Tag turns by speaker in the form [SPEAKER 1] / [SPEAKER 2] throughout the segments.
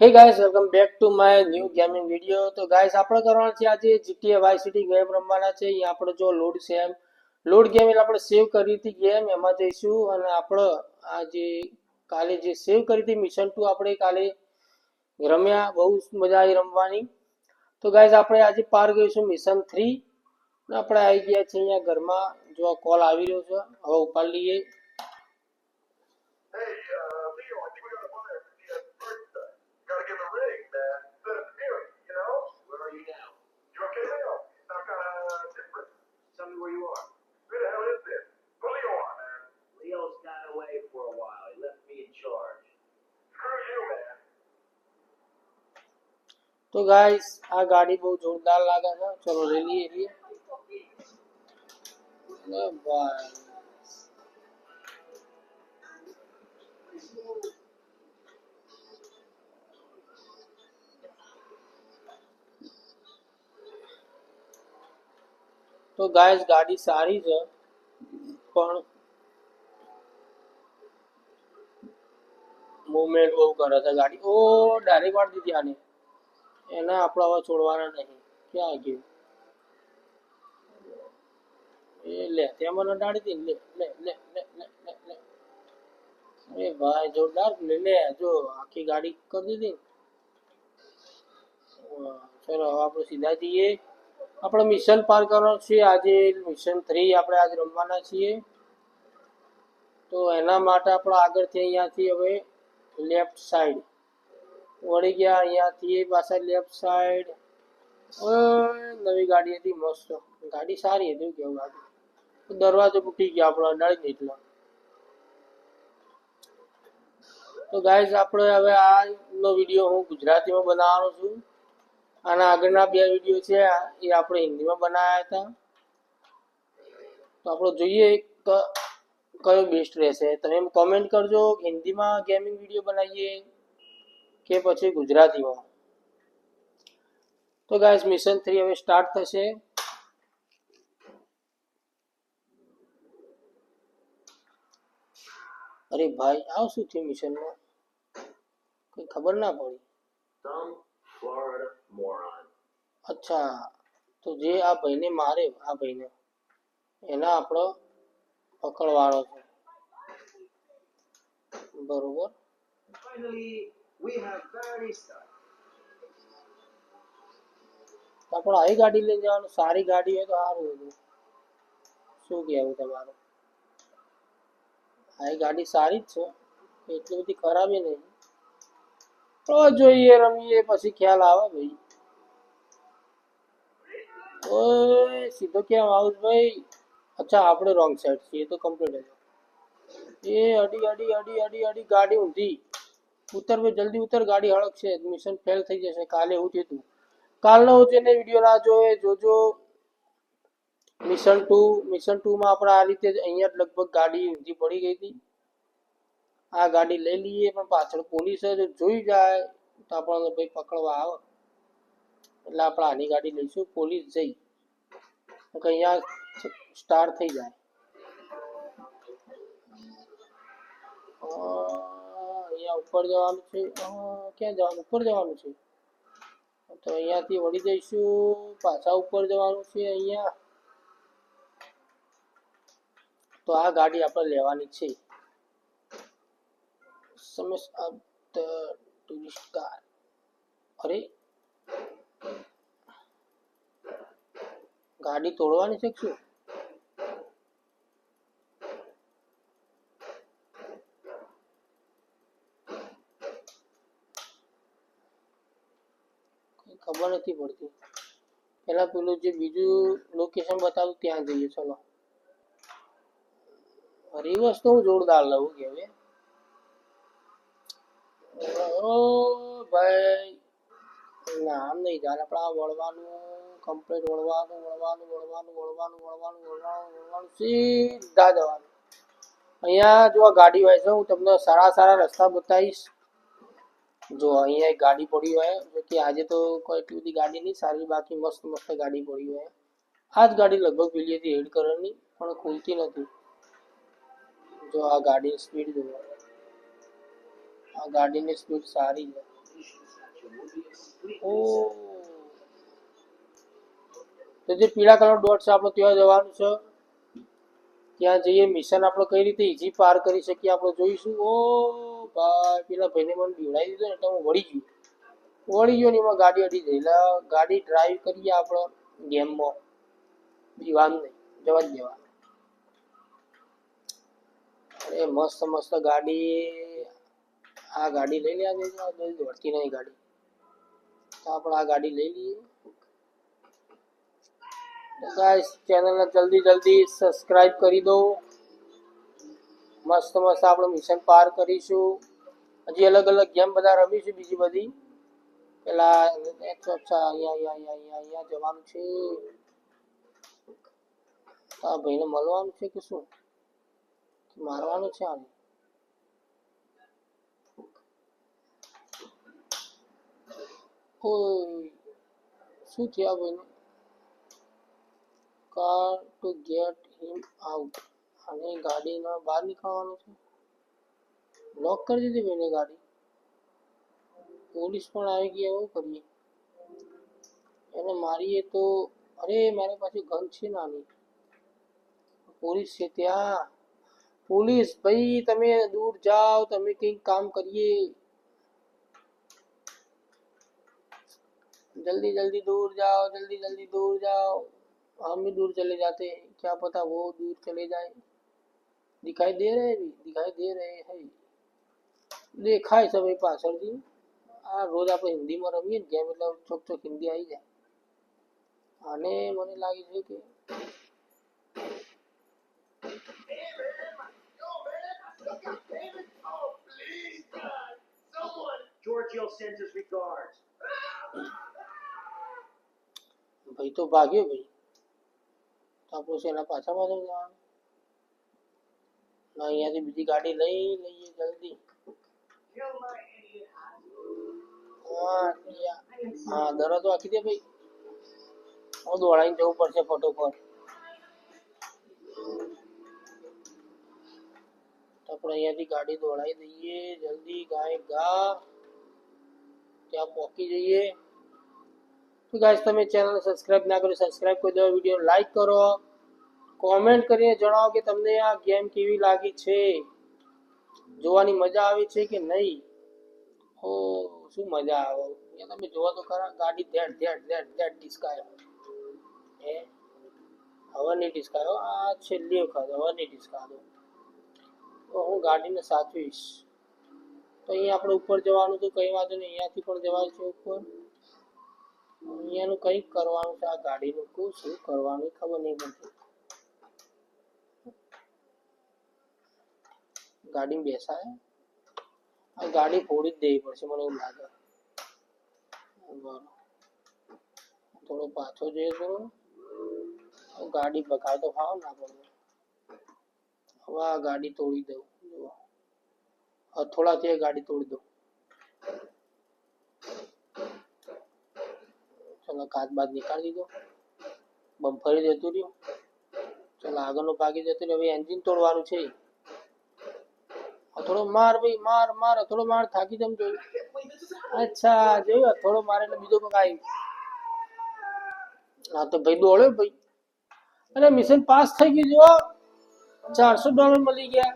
[SPEAKER 1] Hey guys welcome back to my new gaming video. તો guys આપણે કરવાનું છે આજે GTA વાય સિટી ગેમ રમવાના છે। અહીં આપણે જો લોડ છે એમ લોડ ગેમ એટલે આપણે સેવ કરી હતી ગેમ એમાં જઈશું અને આપણે આજે કાલે જે સેવ કરી હતી મિશન 2 આપણે કાલે રમ્યા, બહુ મજા આવી રમવાની। તો ગાइस આપણે આજે પાર ગઈશું મિશન 3 ને આપણે આવી ગયા છે અહીંયા ઘરમાં। જો કોલ આવી રહ્યો છે, હવે ઉપાડી લઈએ।
[SPEAKER 2] Where you are. Who the hell is this? Where you are, man? Leo's got away for a while. He left me in charge. Screw you, man.
[SPEAKER 1] તો ગાइस આ ગાડી બહુ જોરદાર લાગે છે। ચલો લઈ લઈએ ને ભાઈ। તો ગાइस ગાડી સારી છે પણ મૂવમેન્ટ બહુ કરે છે ગાડી। ઓ ડાયરેક્ટ વાળ દીધી આને, એને આપણે હવે છોડવાના નહીં। ક્યાં ગયું એ? લે ત્યાં મને ડાળી દી। લે લે લે લે લે લે લે અરે ભાઈ જોરદાર લે લે, જો આખી ગાડી કરી દીધી। ચલો હવે આપણે સીધા જઈએ। આપણે મિશન પાર કરવાનું છે આજે, મિશન 3 આપણે આજે રમવાના છીએ। તો એના માટે આપણે આગળથી અહીંયાથી હવે લેફ્ટ સાઈડ વળી ગયા, અહીંયાથી પાછા લેફ્ટ સાઈડ। નવી ગાડી હતી, મસ્ત ગાડી, સારી હતી કેવું ગાડી। દરવાજો તૂટી ગયો આપણો, અડાડી નીકળ્યો। તો ગાઈઝ આપણે હવે આ નો વિડીયો હું ગુજરાતીમાં બનાવવાનો છું। આના આગળના બે વિડીયો છે એ આપણે હિન્દીમાં બનાવ્યા હતા। તો આપણે જોઈએ કયો બેસ્ટ રહેશે। તમે કોમેન્ટ કરજો હિન્દીમાં ગેમિંગ વિડીયો બનાવીએ કે પછી ગુજરાતીમાં। તો ગાઈસ મિશન 3 હવે સ્ટાર્ટ થશે। અરે ભાઈ આ શું થયું મિશનમાં, કઈ ખબર ના પડી। અચ્છા, તો જે આ ભાઈને મારે, આ ભાઈને એના આપણો પકડવાનો છે, બરોબર। આપણે આવી ગાડી લઈ જવાનું, સારી ગાડી હોય તો સારું હતું। શું કહેવું તમારું? આ ગાડી સારી જ છે, એટલી બધી ખરાબી નહીં। તો જોઈએ રમીએ પછી ખ્યાલ આવે ભાઈ। ઓય સીધો કેમ આવું ભાઈ? અચ્છા આપણે રોંગ સાઈડ છીએ, તો કમ્પ્લીટ છે। એ અડી અડી અડી અડી અડી ગાડી ઊંધી ઉતર ભાઈ, જલ્દી ઉતર, ગાડી હળકશે, મિશન ફેલ થઈ જશે। કાલે એવું થયું હતું, કાલનો જેને વિડીયો ના જોયે જોજો। મિશન 2 માં આપણે આ રીતે અહીંયા લગભગ ગાડી ઊંધી પડી ગઈ હતી। આ ગાડી લઈ લઈએ, પણ પાછળ પોલીસ જોઈ જાય તો આપણને ભાઈ પકડવા આવે, એટલે આપણે આની ગાડી લઈશું। પોલીસ જઈ અહીંયા સ્ટાર્ટ થઈ જાય। અહીંયા ઉપર જવાનું છે, ક્યાં જવાનું? ઉપર જવાનું છે, તો અહીંયાથી વળી જઈશું, પાછા ઉપર જવાનું છે અહીંયા। તો આ ગાડી આપણે લેવાની છે, સમસ અબ ટુરિસ્ટ કાર। અરે ગાડી તોડવાની છે શું? ખબર નથી પડતી। પેલા પેલું જે બીજું લોકેશન બતાવું ત્યાં જઈએ। ચલો રિવર્સ તો હું જોરદાર લઉં કે ઓ ભાઈ ના આમ નહીં ચાલે, આપણે આ વળવાનું કમ્પ્લીટ, વળવાનું વળવાનું વળવાનું વળવાનું વળવાનું વળવાનું વળવાનું સીધા જવાનું। અહીંયા જો આ ગાડી હોય છે, હું તમને સારા સારા રસ્તા બતાવીશ। જો અહીંયા એક ગાડી પડી હોય, જો કે આજે તો કોઈ એટલી બધી ગાડી નહીં સારી, બાકી મસ્ત મસ્ત ગાડી પડી હોય। આ જ ગાડી લગભગ પેલી હતી રેડ કલરની, પણ ખુલતી નથી। જો આ ગાડીની સ્પીડ જુઓ, આ ગાડીની સ્પીડ સારી છે। ઓ તો જે પીળા કલર ડોટ છે આપણે ત્યાં જવાનું છે. ત્યાં જઈએ મિશન આપણે કઈ રીતે ઈઝી પાર કરી શકીએ આપણે જોઈશું. ઓ ભાઈ પેલા ભાઈને મને બીવડાવી દીધો ને એટલે હું વળી ગયો ને એમાં ગાડી અડી જઈ. ગાડી ડ્રાઈવ કરીએ આપણે ગેમમાં બીવાનું નહીં, જવા જ દેવા. અરે મસ્ત મસ્ત ગાડી, આ ગાડી લઈ લે, દોડતી નહીં ગાડી, તો આપણે આ ગાડી લઈ લઈએ. ગાઈસ ચેનલને જલ્દી સબસ્ક્રાઇબ કરી દો. મસ્ત મસ્ત આપણે મિશન પાર કરીશું. હજી અલગ અલગ ગેમ બધા રમીશું, બીજી બધી. પેલા અચ્છા અહીંયા જવાનું છે. આ ભાઈને મળવાનું છે કે શું, મારવાનું છે આને? શું થયા ભાઈને? કાર ટુ ગેટ હિમ આઉટ. અને ગાડીના બહાર નીકળવાનું છે. લોક કરી દીધી ભાઈને ગાડી. પોલીસ પણ આવી ગઈ, એવું કરીએ? એને મારીએ તો? અરે મારી પાસે ગન છે નાની. પોલીસ છે ત્યાં. પોલીસ ભાઈ તમે દૂર જાઓ, તમે કંઈક કામ કરીએ. जल्दी दूर जाओ, जल्दी दूर जाओ. हम भी दूर चले जाते हैं, क्या पता वो दूर चले जाए. दिखाई दे रहे हैं. દેખાય છે ભાઈ પાછળથી. આ રોજ આપણે હિન્દીમાં રમીએ ને ગેમ એટલે ચોક હિન્દી આવી જાય. અને મને લાગે છે કે
[SPEAKER 2] Giorgio sends his regards.
[SPEAKER 1] ભાઈ તો ભાગ્યો ભાઈ. તો આપણે એના પાછામાં જવાનું. ના અહીંયાથી બીજી ગાડી લઈ લઈએ જલ્દી. હા દરવાજો આખી દે ભાઈ. હું દોડાઈને જવું પડશે ફટોફટ. આપણે અહીંયાથી ગાડી દોડાઈ દઈએ જલ્દી. ગાય ગા ત્યાં પહોંચી જઈએ. તો ગાઈસ તમે ચેનલ સબસ્ક્રાઇબ ના કરો, સબસ્ક્રાઇબ કરી દો, વિડીયો લાઈક કરો, કોમેન્ટ કરીને જણાવો કે તમને આ ગેમ કેવી લાગી છે, જોવાની મજા આવે છે કે નહીં. ઓ શું મજા આવે. તમે જોવા તો ખરા, ગાડી ધેડ ડિસ્કાય. હે હવે નહીં ડિસ્કાયો, આ છેલ્લી વખત હવે નહીં ડિસ્કાયો. તો હું ગાડીને સાચવીશ. તો અહીંયા આપણે ઉપર જવાનું તો કઈ વાંધો નહીં, અહીંયાથી પણ જવાય છે ઉપર. અહીંયાનું કંઈક કરવાનું છે. આ ગાડીનું શું કરવાનું ખબર નહીં પડતી. ગાડીમાં બેસાય, આ ગાડી ફોડી જ દેવી પડશે મને એવું લાગે. થોડો પાછો જઈએ તો ગાડી બગાડ તો ખાવ ના પડે. હવે આ ગાડી તોડી દઉં, હથોડાથી ગાડી તોડી દઉં. ચલો કાચ બાદ નીકાળી દીધો, બમ્ફરી જતું રહ્યું. ચલો આગળનો ભાગી જતું રહ્યું. હવે એન્જિન તોડવાનું છે. થોડો માર ભાઈ, માર થોડો માર, થાકી જમ જોયું. અચ્છા જોયું, થોડો મારે એટલે બીજો કોઈ આવી. હા તો ભાઈ દોડ્યો ભાઈ. અરે મિશન પાસ થઈ ગયું. જો $400 મળી ગયા.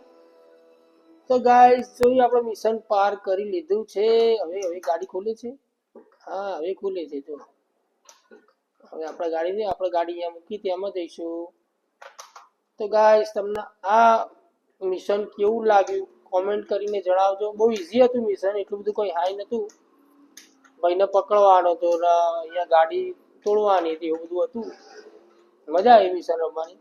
[SPEAKER 1] તો ગાઈસ જોયું આપણે મિશન પાર કરી લીધું છે. હવે ગાડી ખુલે છે. હા હવે ખુલે છે. જો હવે આપણે ગાડી અહીંયા મૂકી તેમાં જઈશું. તો ગાઈસ તમને આ મિશન કેવું લાગ્યું કોમેન્ટ કરીને જણાવજો. બહુ ઈઝી હતું મિશન, એટલું બધું કોઈ હાઈ નતું. ભાઈને પકડવાનો હતો, અહીંયા ગાડી તોડવાની હતી, એવું બધું હતું. મજા આવી મિશન રમવાની.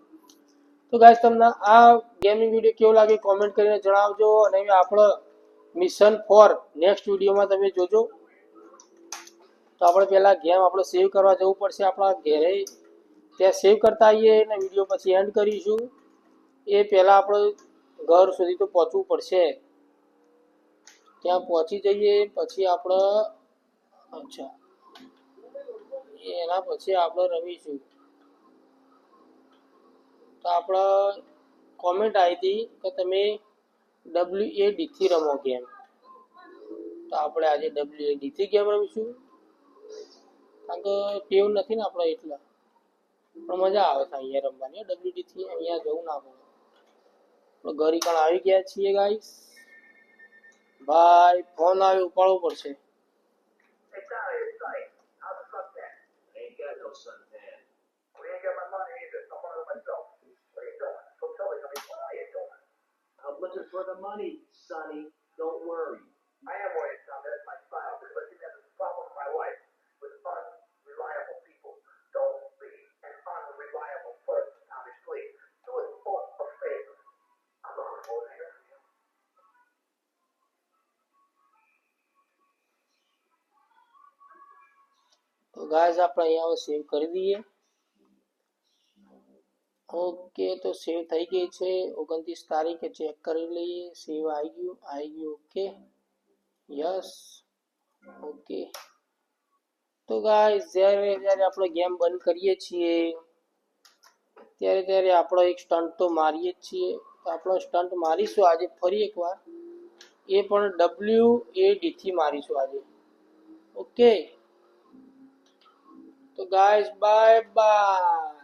[SPEAKER 1] તો ગાઈસ તમને આ ગેમિંગ વિડીયો કેવો લાગે કોમેન્ટ કરીને જણાવજો. અને આપણે મિશન 4 નેક્સ્ટ વિડીયોમાં તમે જોજો. તો આપણે પહેલા ગેમ આપણે સેવ કરવા જવું પડશે આપણા ઘરે. ત્યાં સેવ કરતા આવીએ અને વિડીયો પછી એન્ડ કરીશું. એ પહેલાં આપણે ઘર સુધી તો પહોંચવું પડશે. ત્યાં પહોંચી જઈએ પછી આપણે અચ્છા એના પછી આપણે રમીશું. તો આપણે કોમેન્ટ આવી હતી કે તમે WAD થી રમો ગેમ. તો આપણે આજે WAD થી ગેમ રમીશું, કારણ કે ટેવ નથી ને આપણે એટલે. પણ મજા આવે છે અહીંયા રમવાની WD થી. અહીંયા જવું ના પડે. આપણે ઘરી કણ આવી ગયા છીએ ગાઈસ. ભાઈ ફોન આવ્યો, ઉપાડવો પડશે.
[SPEAKER 2] Hey, Sally, it's Sonny. How's the suntan? I ain't got no suntan. We ain't got my money either. I'm one of myself. What are you doing? Go tell me, what are you doing? I'm looking for the money, Sonny. Don't worry. I am worried, son. That's my style. Because you have this problem with my wife with unreliable people. Don't be an unreliable person, Tommy. Please. Do us both a favor. I'm looking forward to hearing from you.
[SPEAKER 1] તો guys આપણે અહીંયા સેવ કરી દઈએ. Okay, તો સેવ થઈ ગઈ છે. 29 તારીખે ચેક કરી લઈએ. સેવ આવી ગયું. Okay, yes, okay. તો ગાઈસ જ્યારે આપણે ગેમ બંધ કરીએ છીએ ત્યારે આપણો એક સ્ટન્ટ તો મારીએ જ છીએ. તો આપણો સ્ટન્ટ મારીશું આજે ફરી એકવાર, એ પણ WAD થી મારીશું આજે. ઓકે, તો ગાઈસ બાય બાય.